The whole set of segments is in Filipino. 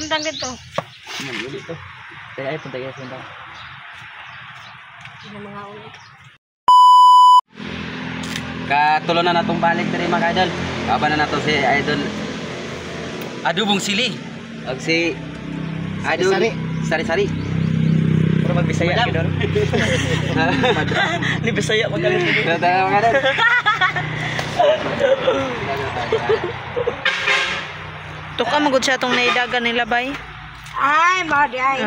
sundang dito. Dito. Kaya ay punta kayo sundang. Mga ulit. Katulo na natong balik diri mga idol. Kaba na nato si idol Adubong Sili. Og si idol Sari-sari. Pero magbisaya ka doon. Ni Bisaya magaling dito. Tama mga idol. Tuka magud siya tong naidagan nila bay. Ay, madi ay.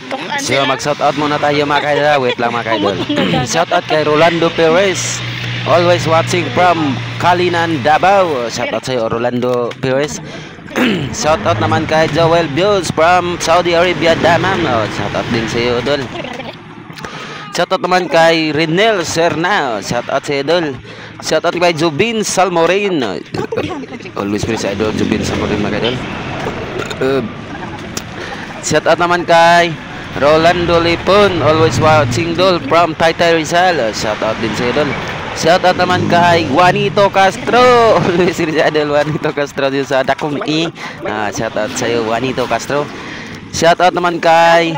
Tukan So sila. mag-shout out muna tayo mga kaidol. Wait lang mga kaidol. Shout out kay Rolando Perez. Always watching from Kalinan, Davao. Shout out sa iyo Rolando Perez. Shout out naman kay Joel Bios from Saudi Arabia, Dammam. Shout out din sa iyo idol. Shout out naman kay Renel Serna. Shout out sa iyo idol. Shout out kay Jubin Salmorin. Always praise idol Jubin Salmorin mga idol. Shout out naman kay Rolando Lipon, always watching dol from Taytay Rizal. Shout out din sa idol. Shout out naman kay Juanito Castro. Always si idol Juanito Castro din sa Dakong I. Shout out sa iyo Juanito Castro. Shout out naman kay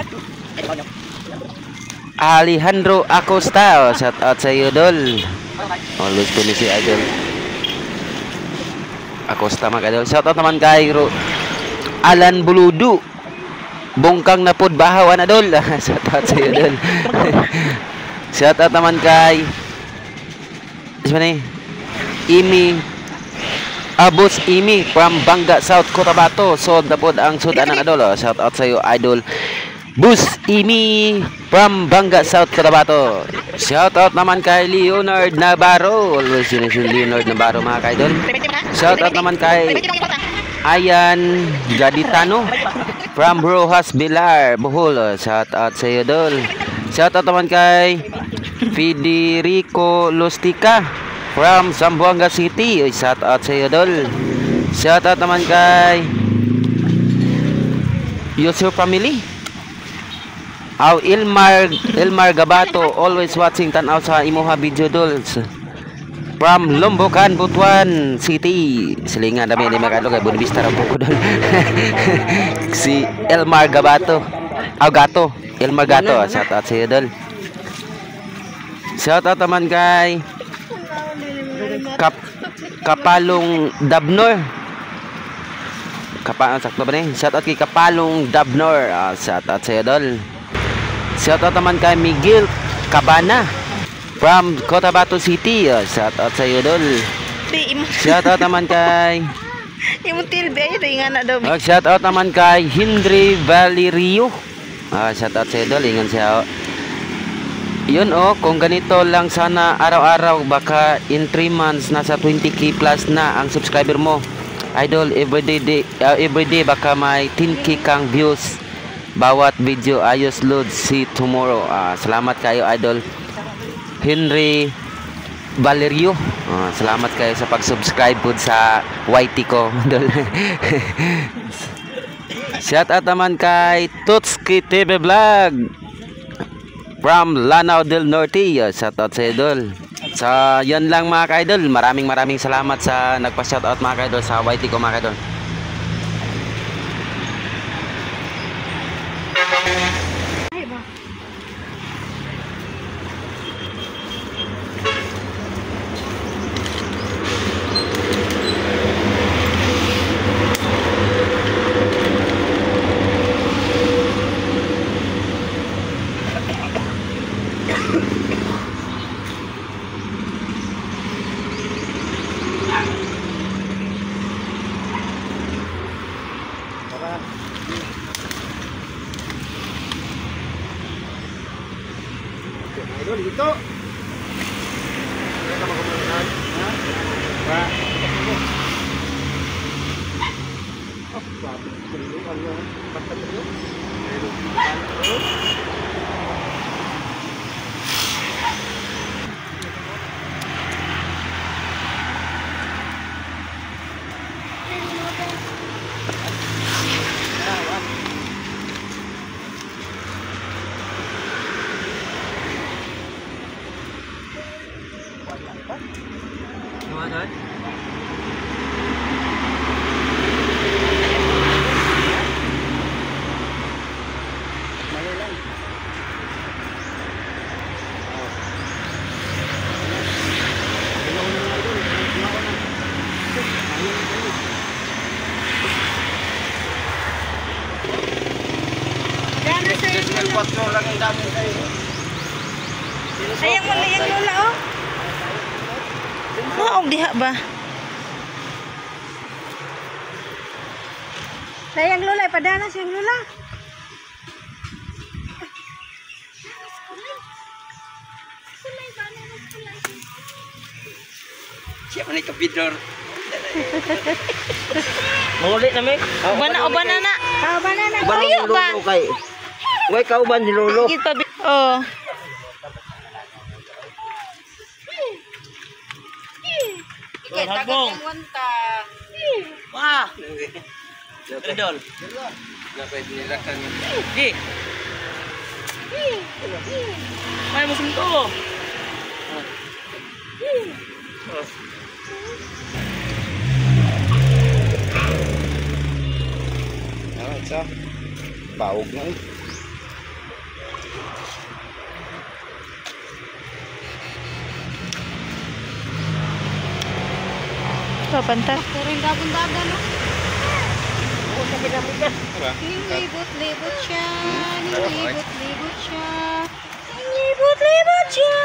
Alejandro Acosta. Shout out sa iyo dol. Always pili si idol Acosta mga idol. Shout out naman kay Alan Buludu. Bungkang na pod bahaw na dol. Shout out sa iyo dol. Shout out naman kay Imi Abus Imi from Banga South Cotabato. So napod ang sudanan na dol. Shout out sa iyo idol Bus Imi from Banga South Cotabato. Shout out naman kay Leonard Navarro. Always yun si Leonard Navarro mga kaidol. Shout out naman kay Ayan Gaditano from Rojas Bilar, Bohol. Shout out sa iyo dol. Shout out naman kay Federico Lustica from Zamboanga City. Shout out sa iyo dol. Shout out naman kay Yusuf Family. Ilmar Gabato, always watching tanaw sa imuha video dolls. From Lumbukan, Butuan City. Silingan dami ni Magalo kay Bonvista ra po dol. Si Elmar Gabato. Gato. Elmar Gato. Shout out sa iyo dol. Shout out naman kay Kapalong Dabnor. Sakto ba ni? Shout out kay Kapalong Dabnor. Shout out sa iyo dol. Shout out naman kay Miguel Cabana from Cotabato City. Shout out sa iyo dol. Shout out naman kay Imutil ba yun nga na daw. Shout out naman kay Henry Valerio. Shout out sa iyo dol. Ingan siya. Yun kung ganito lang sana araw-araw baka in 3 months nasa 20k plus na ang subscriber mo. Idol everyday baka may 10k kang views. Bawat video ayos load see tomorrow. Salamat kayo idol Henry Valerio. Salamat kayo sa pag-subscribe po sa YT ko. Shout out naman kay Tutski TV Vlog from Lanao del Norte. Shout out sa idol. Sa yan lang mga ka-idol. Maraming salamat sa nagpa-shout out mga ka-idol sa YT ko mga ka-idol. Idol dito. Kita makumungan. Ha? Sayang mo yung lola, oh. Maog diha ba? Sayang lola, padana siyang lola. Siya man ikapidor. Manguli na may. Ubana na. Ubana na. Uban Ayo ni ba? Lolo kay. Way kauban ni Lolo. Kita oh. Hagbong. Wah. Redol. Dapat nirakan yun. Di. May musim to. Ito. Bawog na eh. Papantas. Pero dagan-dagan, no? Oo, sa pinamigyan. Nilibot-libot siya. Nilibot-libot siya. Nilibot-libot siya.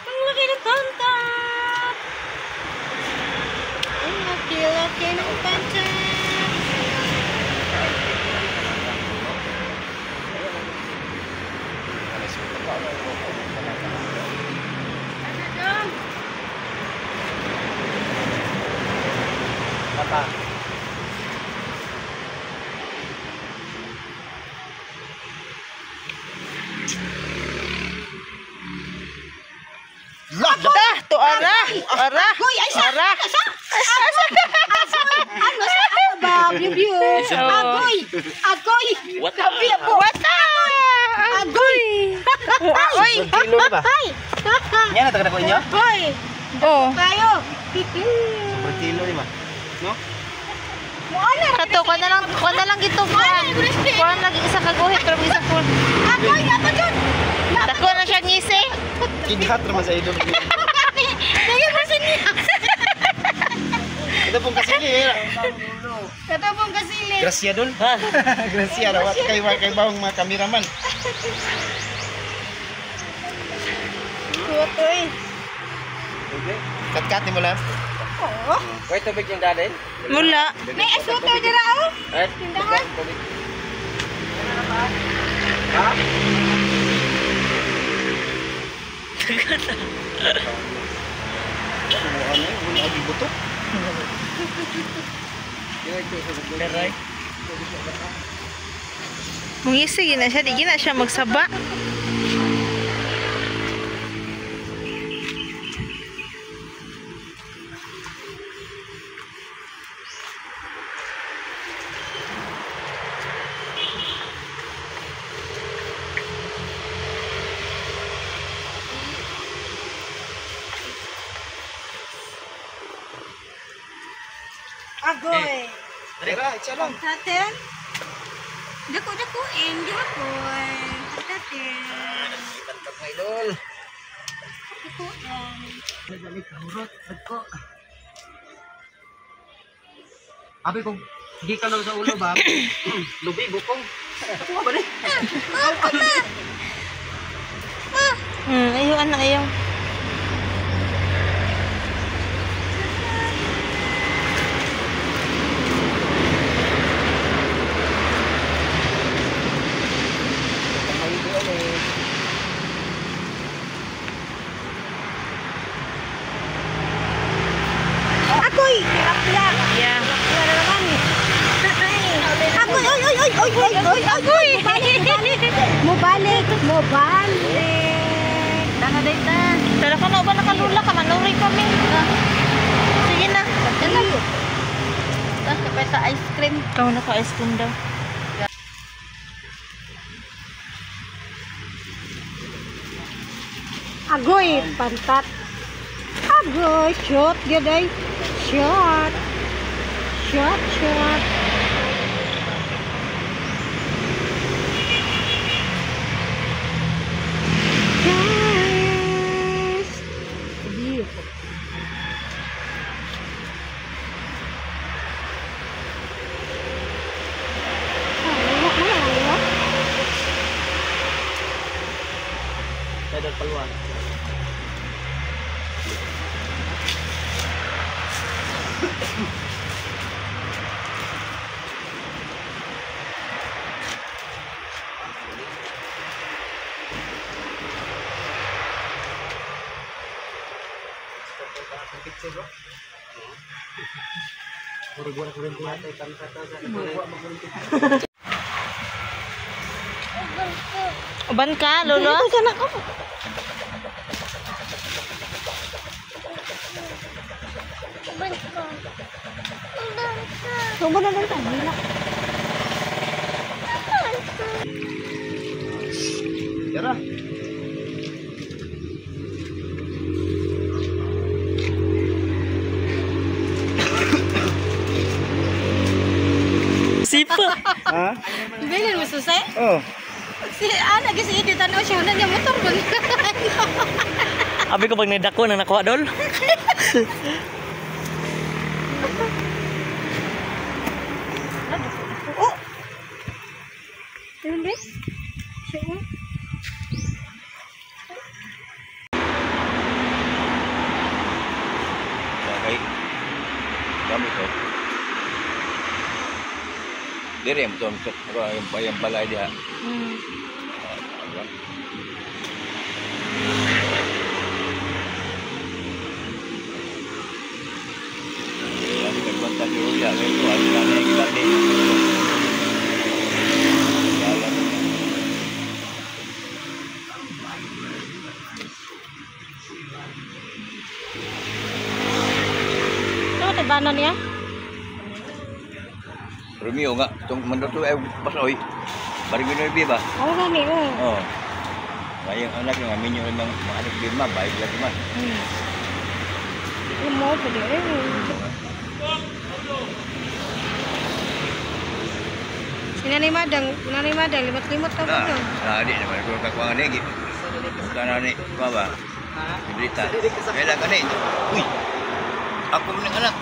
Ang laki ng pantat. Ang laki-laki ng pantat. Apa? Dah, tu arah. Arah. Arah. Ano sa ba? Biu-biu. Agoy. Agoy. What? Wata. Agoy. Oy. Kilo ba? Yan na tagad ko inyo? Agoy. Oh. Kayo. Per kilo di ba? No? Kato ko na lang gito kuan lagi isa ka guhit pero isa full. Agoy. Apa dyan? Dako na siya ngisi. Kidhat naman sa idol. Lagi mo sa niya. Ito pong kasili eh. Kata pong kasili. Gracia dul. Gracia rawat kay bawang mga kameraman. Tutoy. Kat-kat ni mo lang. Oo. Wait, tubig yung dadin. Mula. May asuto dira, oh. Tindahan. Ha? Ano yun? Wala agi butok. Peray. Mungisi gina siya, di gina siya magsaba. Agoy. Tira, isa lang. Taten. Dako-dako di agoy. Taten. Ipantak na idol. Dako. Madali kamurot. Agko. Abi kung hindi ka lang sa ulo ba? Lubi, bukong. Ako ba rin? Ayaw anak ayaw. Agoy. Tilapia. Yeah. Wala naman. Agoy, oy, oy, oy, oy, oy, oy, agoy. Mubalik. Tanga dayta. Tara ka na ba nakalula ka manuri kami. Sige na. Dala. Tapos kapay sa ice cream. Ikaw na ka ice cream daw. Agoy, pantat. Agoy, shot, gaday. Shot. Shot, shot. Guys. Beautiful. Dadal paluan. Uban ka, lolo? Tubo na lang tayo. Tara. Sipa. Ha? Bilin mo susay? Oh. Si anak kasi ito tanaw siya na niya motor ba? Abi ko pag nidako na nakuha dol. Oh. Hindi. Siya. Bagay. Kami to. Dire mo to yung balay dia. Yan nagpunta di uya kay to ang dami ng gilati. Jalan. Ano tibanan niya? Romeo nga, itong manduto ay pasoy. Barang ginoy ba? Oo nga ni, oo. Oh. Ngayong anak yung amin yung mga anak bima, baik lagi man. Alam mo, pwede rin. Sinanay madang, limot-limot ka Nah, ba? nah adik naman ko kakuha ni gid. Kana ni baba. Berita. Kailan ka ni? Uy. Ako man anak.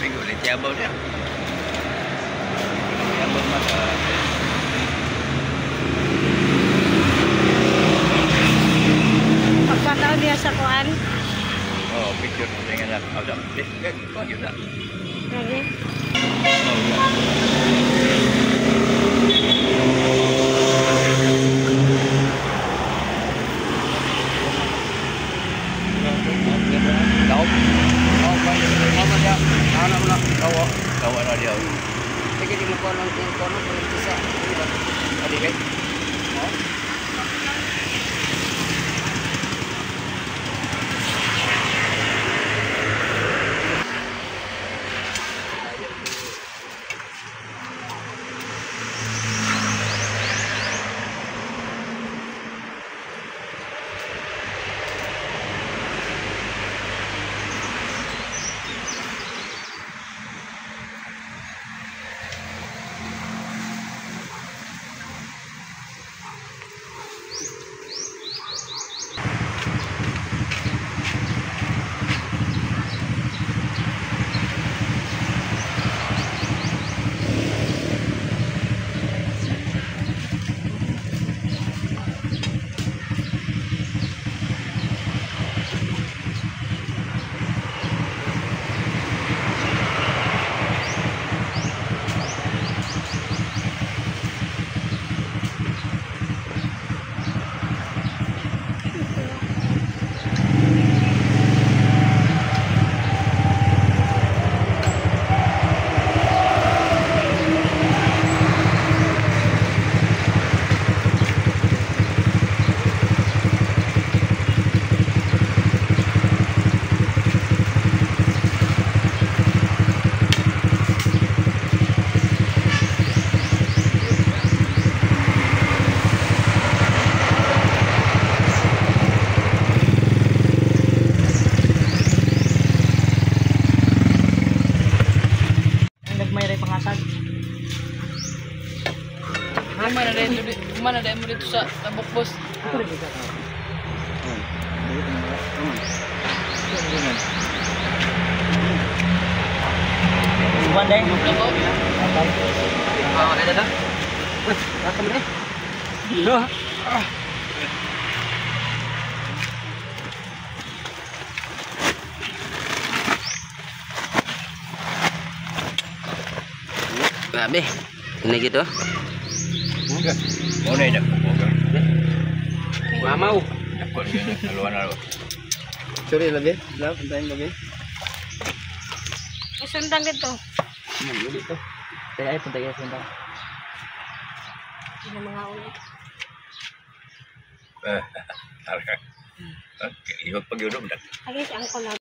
Minggu ni tiabaw dia. Tiabaw mata. Pagkataon niya sa kuan. Oh, picture dengan anak. Ada. Kau juga. Lagi. Oh, ya. Kau. Oh, baik. Mama dia. Anak pula. Kau anak dia. Sige, di mo ko lang yung kono ko lang isa. Adik baik. Oh. Mana ada yang dito sa tabok boss. Iwan deh. Ada dah. Wes, rakam ni. Grabe. Ini gitu. Mo na ina ko. Mamaw. Ako ni alwan. Sorry lagi. Lang, antayin lagi. Isundang dito. Kaya ay punta kayo sundang. Yung mga ulit. Okay, iwag pag-inom na. Ay, ang ko lang.